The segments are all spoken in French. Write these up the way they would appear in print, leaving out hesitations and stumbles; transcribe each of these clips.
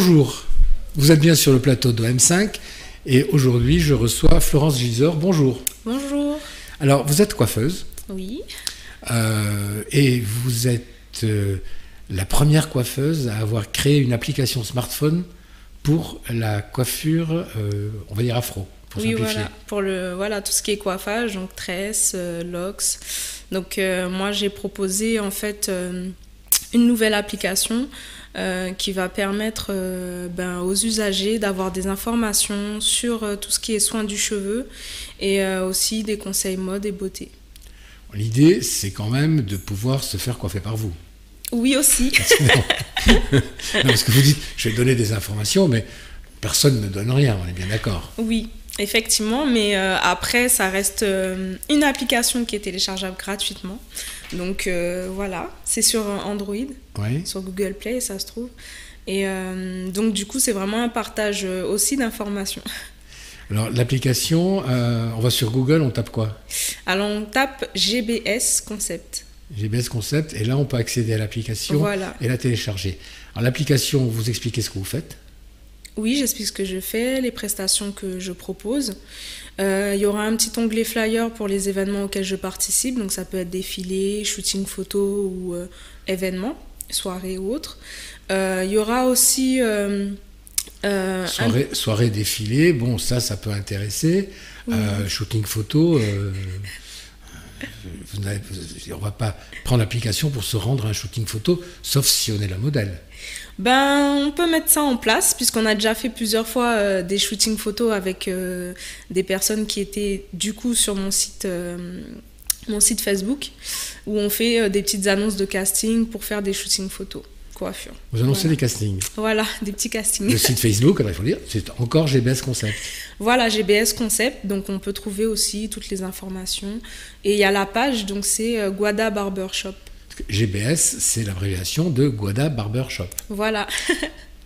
Bonjour, vous êtes bien sur le plateau d'OM5 et aujourd'hui je reçois Florence Gisors. Bonjour. Bonjour. Alors vous êtes coiffeuse. Oui. Et vous êtes la première coiffeuse à avoir créé une application smartphone pour la coiffure, on va dire afro, pour simplifier. Voilà, pour tout ce qui est coiffage, donc tresses, locks. Donc moi j'ai proposé en fait une nouvelle application qui va permettre aux usagers d'avoir des informations sur tout ce qui est soins du cheveu et aussi des conseils mode et beauté. L'idée, c'est quand même de pouvoir se faire coiffer par vous. Oui, aussi. Non, parce que vous dites, je vais donner des informations, mais personne ne donne rien, on est bien d'accord. Oui, effectivement, mais après, ça reste une application qui est téléchargeable gratuitement. Donc voilà, c'est sur Android, oui. Sur Google Play, ça se trouve. Et donc du coup, c'est vraiment un partage aussi d'informations. Alors l'application, on va sur Google, on tape quoi? Alors on tape GBS Concept. GBS Concept, et là on peut accéder à l'application et la télécharger. Alors l'application, vous expliquez ce que vous faites? Oui, j'explique ce que je fais, les prestations que je propose. Il y aura un petit onglet flyer pour les événements auxquels je participe, donc ça peut être défilé, shooting photo ou événements, soirées ou autres. Il y aura aussi... soirée défilé, bon ça peut intéresser. Oui. Shooting photo, on va pas prendre l'application pour se rendre à un shooting photo, sauf si on est la modèle. On peut mettre ça en place, puisqu'on a déjà fait plusieurs fois des shootings photos avec des personnes qui étaient du coup sur mon site Facebook, où on fait des petites annonces de casting pour faire des shootings photos. Coiffure. Vous annoncez des castings. Voilà, des petits castings. Le site Facebook, alors il faut dire, c'est encore GBS Concept. Voilà, GBS Concept, donc on peut trouver aussi toutes les informations. Et il y a la page, donc c'est Guada Barbershop. GBS, c'est l'abréviation de Guada Barbershop. Voilà.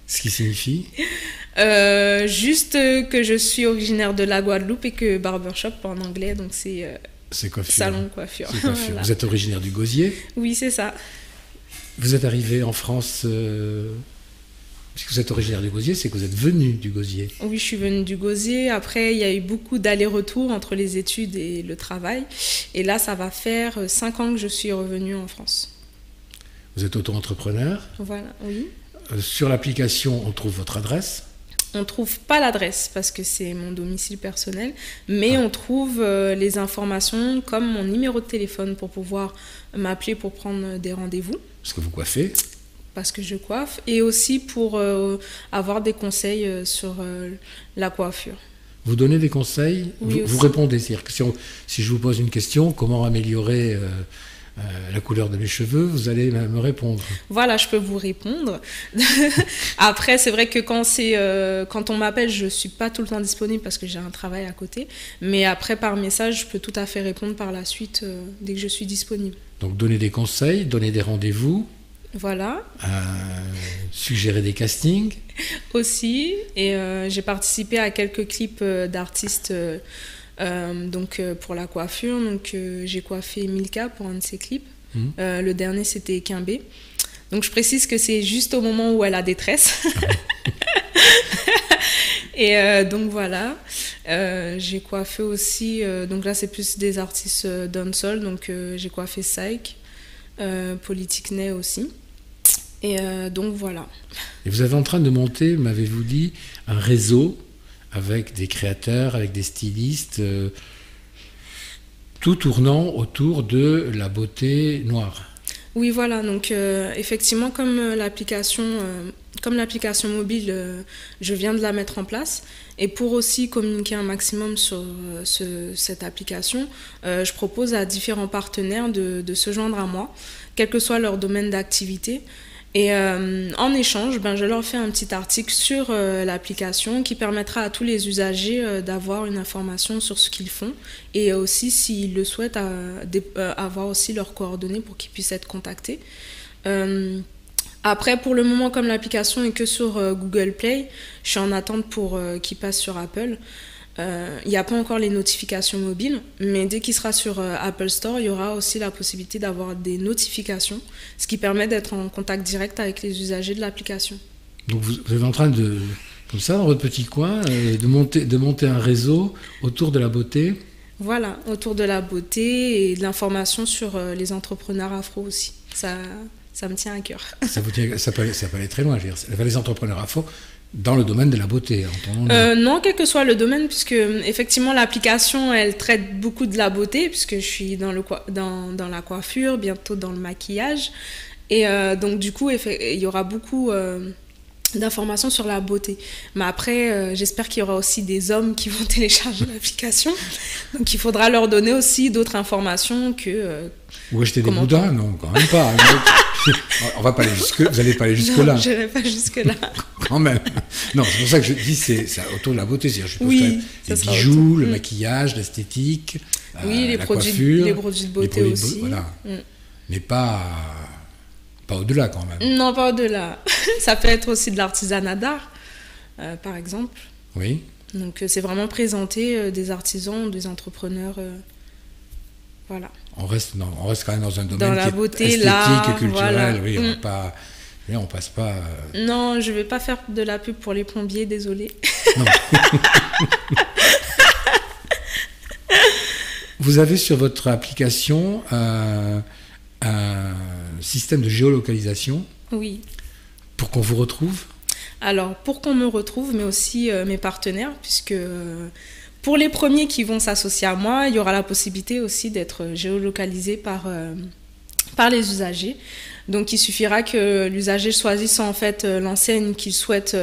Ce qui signifie juste que je suis originaire de la Guadeloupe et que barbershop en anglais, donc c'est salon de coiffure. C'est coiffure. Voilà. Vous êtes originaire du Gosier? Oui, c'est ça. Vous êtes arrivé en France, puisque vous êtes originaire du Gosier, c'est que vous êtes venu du Gosier. Oui, je suis venue du Gosier. Après, il y a eu beaucoup d'allers-retours entre les études et le travail. Et là, ça va faire 5 ans que je suis revenue en France. Vous êtes auto-entrepreneur? Voilà, oui. Sur l'application, on trouve votre adresse? On ne trouve pas l'adresse parce que c'est mon domicile personnel, mais on trouve les informations comme mon numéro de téléphone pour pouvoir m'appeler pour prendre des rendez-vous. Parce que vous coiffez? Parce que je coiffe, et aussi pour avoir des conseils sur la coiffure. Vous donnez des conseils? Oui, vous répondez, c'est-à-dire que si je vous pose une question, comment améliorer la couleur de mes cheveux, vous allez me répondre. Voilà, je peux vous répondre. Après, c'est vrai que quand on m'appelle, je ne suis pas tout le temps disponible parce que j'ai un travail à côté. Mais après, par message, je peux tout à fait répondre par la suite dès que je suis disponible. Donc, donner des conseils, donner des rendez-vous. Voilà. Suggérer des castings. Aussi. Et j'ai participé à quelques clips d'artistes pour la coiffure. Donc j'ai coiffé Milka pour un de ses clips. Le dernier, c'était Quimbé. Donc je précise que c'est juste au moment où elle a des tresses. Et donc voilà. J'ai coiffé aussi, donc là c'est plus des artistes dancehall. Donc j'ai coiffé Psych, Politique-Ney aussi. Et donc voilà. Et vous êtes en train de monter, m'avez-vous dit, un réseau avec des créateurs, avec des stylistes, tout tournant autour de la beauté noire. Oui, voilà. Donc effectivement, comme l'application mobile, je viens de la mettre en place. Et pour aussi communiquer un maximum sur cette application, je propose à différents partenaires de se joindre à moi, quel que soit leur domaine d'activité. Et en échange, je leur fais un petit article sur l'application qui permettra à tous les usagers d'avoir une information sur ce qu'ils font, et aussi, s'ils le souhaitent, avoir aussi leurs coordonnées pour qu'ils puissent être contactés. Après, pour le moment, comme l'application est que sur Google Play, je suis en attente pour qu'il passe sur Apple. Il n'y a pas encore les notifications mobiles, mais dès qu'il sera sur Apple Store, il y aura aussi la possibilité d'avoir des notifications, ce qui permet d'être en contact direct avec les usagers de l'application. Donc vous êtes en train de, comme ça, dans votre petit coin, de monter un réseau autour de la beauté. Voilà, autour de la beauté et de l'information sur les entrepreneurs afro aussi. Ça me tient à cœur. Ça peut aller très loin, je veux dire. Les entrepreneurs afro dans le domaine de la beauté, non, quel que soit le domaine, puisque effectivement l'application, elle traite beaucoup de la beauté, puisque je suis dans la coiffure, bientôt dans le maquillage. Et donc du coup, il y aura beaucoup d'informations sur la beauté. Mais après, j'espère qu'il y aura aussi des hommes qui vont télécharger l'application. Donc il faudra leur donner aussi d'autres informations que... Ou acheter des boudins, non, quand même pas. On va pas aller vous allez pas aller jusque-là. Non, je n'irai pas jusque-là. Quand même. Non, c'est pour ça que je dis c'est autour de la beauté. Je suppose oui, les bijoux, le maquillage, l'esthétique, oui, la coiffure, les produits de beauté aussi. Voilà. Mais pas au-delà quand même. Non, pas au-delà. Ça peut être aussi de l'artisanat d'art, par exemple. Oui. Donc c'est vraiment présenter des artisans, des entrepreneurs. Voilà. On reste quand même dans un domaine la qui beauté, est esthétique l'art, et culturel. Voilà. Oui, on passe pas. Non, je vais pas faire de la pub pour les plombiers, désolé. Non. Vous avez sur votre application un système de géolocalisation. Oui. Pour qu'on vous retrouve. Alors, pour qu'on me retrouve, mais aussi mes partenaires, puisque pour les premiers qui vont s'associer à moi, il y aura la possibilité aussi d'être géolocalisé par les usagers. Donc, il suffira que l'usager choisisse en fait l'enseigne qu'il souhaite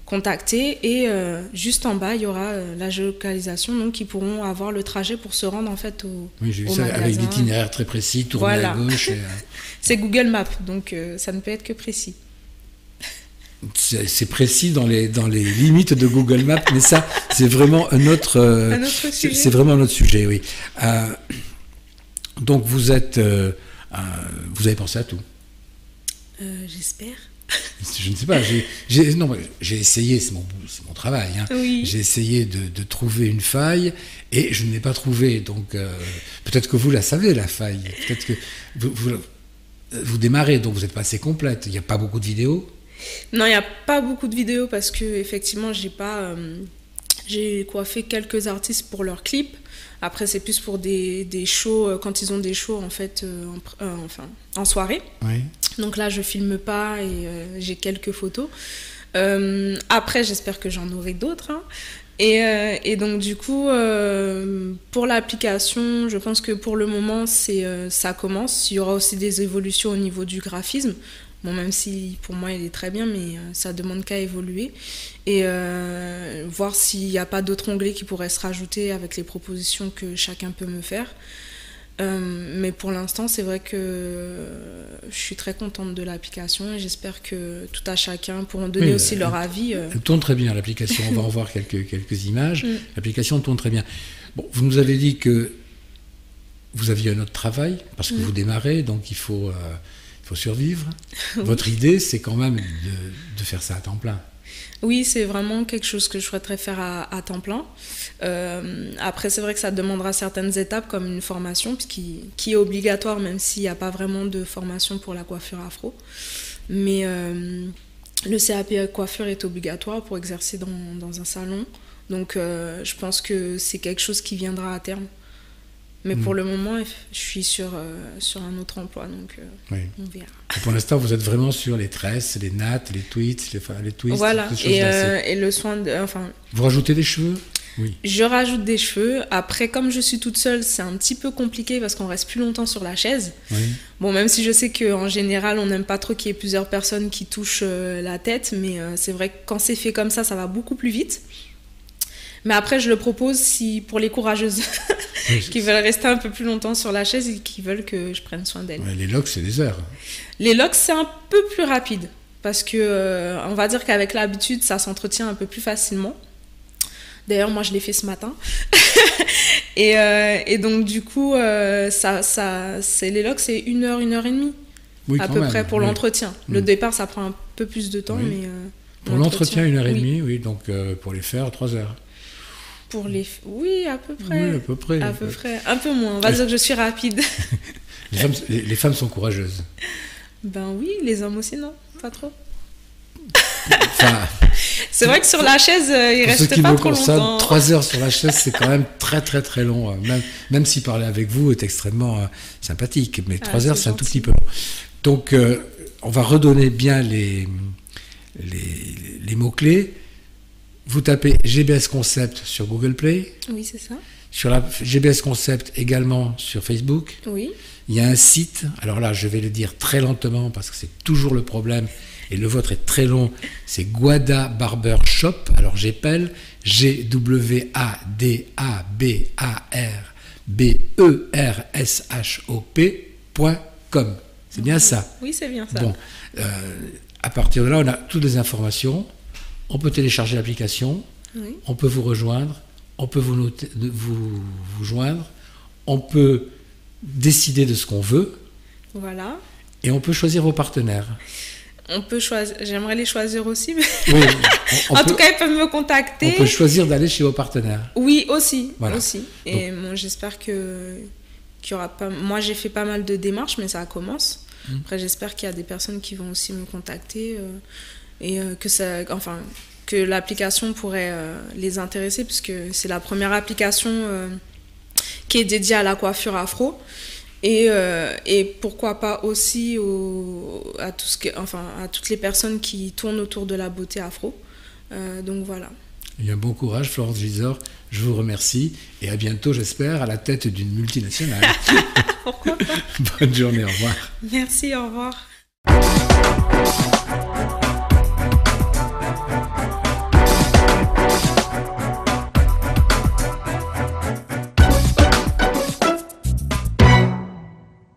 contacter et juste en bas, il y aura la géolocalisation, donc ils pourront avoir le trajet pour se rendre en fait au Oui, j'ai vu au ça magasin. avec l'itinéraire très précis, tourner Voilà. à gauche. C'est Google Maps, donc ça ne peut être que précis. C'est précis dans les limites de Google Maps, mais ça, c'est vraiment un autre sujet. C'est vraiment un autre sujet, oui. Donc vous avez pensé à tout. J'espère. Je ne sais pas. J'ai essayé, c'est mon travail. Hein. Oui. J'ai essayé de trouver une faille et je ne l'ai pas trouvée. Donc peut-être que vous la savez, la faille. Peut-être que vous démarrez, donc vous n'êtes pas assez complète. Il n'y a pas beaucoup de vidéos. Non, il n'y a pas beaucoup de vidéos parce que effectivement, j'ai coiffé quelques artistes pour leurs clips. Après, c'est plus pour des shows, quand ils ont des shows en fait, en soirée. Oui. Donc là, je filme pas et j'ai quelques photos. Après, j'espère que j'en aurai d'autres. Hein. Et donc du coup, pour l'application, je pense que pour le moment, ça commence. Il y aura aussi des évolutions au niveau du graphisme. Bon, même si pour moi il est très bien, mais ça demande qu'à évoluer. Et voir s'il n'y a pas d'autres onglets qui pourraient se rajouter avec les propositions que chacun peut me faire. Mais pour l'instant, c'est vrai que je suis très contente de l'application et j'espère que tout à chacun pourront donner aussi leur avis. Elle tourne très bien, l'application. On va en voir quelques images. L'application tourne très bien. Bon, vous nous avez dit que vous aviez un autre travail, parce que vous démarrez, donc il faut survivre. Oui. Votre idée, c'est quand même de faire ça à temps plein. Oui, c'est vraiment quelque chose que je souhaiterais faire à temps plein. Après, c'est vrai que ça demandera certaines étapes comme une formation qui est obligatoire, même s'il n'y a pas vraiment de formation pour la coiffure afro. Mais le CAP coiffure est obligatoire pour exercer dans un salon. Donc, je pense que c'est quelque chose qui viendra à terme. Mais pour le moment, je suis sur un autre emploi, donc oui. On verra. Et pour l'instant, vous êtes vraiment sur les tresses, les nattes, les twists, les twists. Voilà, et le soin de... Vous rajoutez des cheveux ? Oui. Je rajoute des cheveux. Après, comme je suis toute seule, c'est un petit peu compliqué parce qu'on reste plus longtemps sur la chaise. Oui. Bon, même si je sais qu'en général, on n'aime pas trop qu'il y ait plusieurs personnes qui touchent la tête, mais c'est vrai que quand c'est fait comme ça va beaucoup plus vite. Mais après, je le propose pour les courageuses qui veulent rester un peu plus longtemps sur la chaise et qui veulent que je prenne soin d'elles. Ouais, les locks, c'est des heures. Les locks, c'est un peu plus rapide parce que on va dire qu'avec l'habitude, ça s'entretient un peu plus facilement. D'ailleurs, moi, je l'ai fait ce matin. et donc, du coup, les locks, c'est 1 heure, 1 heure et demie à peu près pour l'entretien. Le départ, ça prend un peu plus de temps, mais... pour l'entretien, 1 heure et demie, oui. Donc, pour les faire, 3 heures. Oui, à peu près. Oui, à peu près. À peu près. Un peu moins. On va dire que je suis rapide. Les femmes sont courageuses. Ben oui, les hommes aussi, non? Pas trop. Enfin, c'est vrai que sur la chaise, il reste pas trop longtemps. 3 heures sur la chaise, c'est quand même très très très long. Même si parler avec vous est extrêmement sympathique, mais 3 heures, c'est un tout petit peu long. Donc, on va redonner bien les mots-clés. Vous tapez GBS Concept sur Google Play. Oui, c'est ça. Sur la GBS Concept également sur Facebook. Oui. Il y a un site, alors là, je vais le dire très lentement parce que c'est toujours le problème. Et le vôtre est très long, c'est Guada Barber Shop. Alors j'appelle GWADABARBERSHOP.com. C'est bien ça? Oui, c'est bien ça. Bon, à partir de là, on a toutes les informations. On peut télécharger l'application. Oui. On peut vous rejoindre. On peut vous joindre. On peut décider de ce qu'on veut. Voilà. Et on peut choisir vos partenaires. On peut choisir, j'aimerais les choisir aussi, mais oui, en tout cas, ils peuvent me contacter. On peut choisir d'aller chez vos partenaires. Oui, aussi. Voilà. Aussi. Et bon, j'espère qu'il y aura pas... Moi, j'ai fait pas mal de démarches, mais ça commence. Après, j'espère qu'il y a des personnes qui vont aussi me contacter et que l'application pourrait les intéresser, puisque c'est la première application qui est dédiée à la coiffure afro. Et pourquoi pas aussi à toutes les personnes qui tournent autour de la beauté afro. Donc voilà. Et un bon courage, Florence Gisors. Je vous remercie et à bientôt, j'espère, à la tête d'une multinationale. Pourquoi pas. Bonne journée, au revoir. Merci, au revoir.